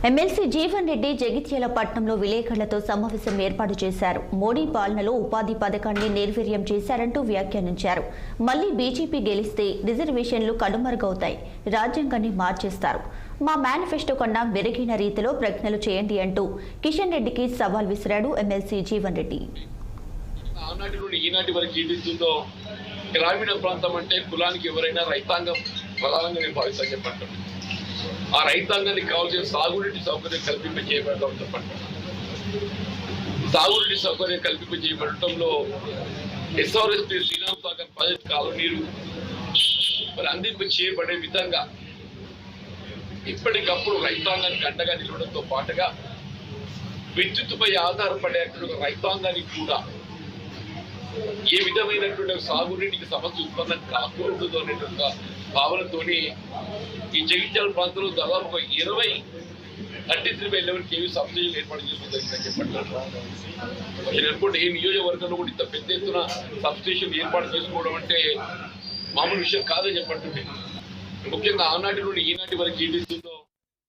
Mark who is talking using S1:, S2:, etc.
S1: MLC Jeevan Reddy Jagtial పట్టణంలో విలేకరులతో సమావేశం ఏర్పాటు చేశారు. మోడీ పాలనలో ఉపాధి పథకాన్ని నిర్వీర్యం చేశారంటూ వ్యాఖ్యానించారు. మళ్లీ బీజేపీ గెలిస్తే రిజర్వేషన్లు కనుమరుగవుతాయి, రాజ్యాంగాన్ని మార్చేస్తారు. మా మేనిఫెస్టో కన్నా మెరుగైన రీతిలో ప్రకటనలు చేయండి అంటూ కిషన్ రెడ్డికి సవాల్ విసిరాడు ఎమ్మెల్సీ జీవన్ రెడ్డి.
S2: గ్రామీణ ప్రాంతం అంటే కులానికి ఎవరైనా రైతాంగం ప్రధానంగా నేను భావిస్తాను చెప్పండి. ఆ రైతాంగానికి కావాల్సిన సాగునీటి సౌకర్యం కల్పింపజేయబడటం చెప్పండి. సాగునీటి సౌకర్యం కల్పింపజేయబడటంలో ఎస్ఆర్ఎస్పీ శ్రీరామ్ సాగర్ ప్రాజెక్ట్ కాలనీరు మరి అందింపజేయబడే విధంగా ఇప్పటికప్పుడు రైతాంగానికి అండగా నిలవడంతో పాటుగా విద్యుత్తుపై ఆధారపడేటువంటి రైతాంగానికి కూడా ఏ విధమైనటువంటి సాగునీటికి సమస్య ఉత్పన్నం కాకూడదు అనేటువంటి భావనతోని ఈ జగిత్యాల ప్రాంతంలో దాదాపు ఒక 33 KV సబ్సిడీలు ఏర్పాటు చేసుకోవడం చెప్పండి. ఏ నియోజకవర్గంలో కూడా ఇంత పెద్ద ఎత్తున సబ్స్టేషన్ ఏర్పాటు చేసుకోవడం అంటే మామూలు విషయం కాదని చెప్పండి. ముఖ్యంగా ఆనాటి నుండి ఈనాటి వరకు ఏదైతుందో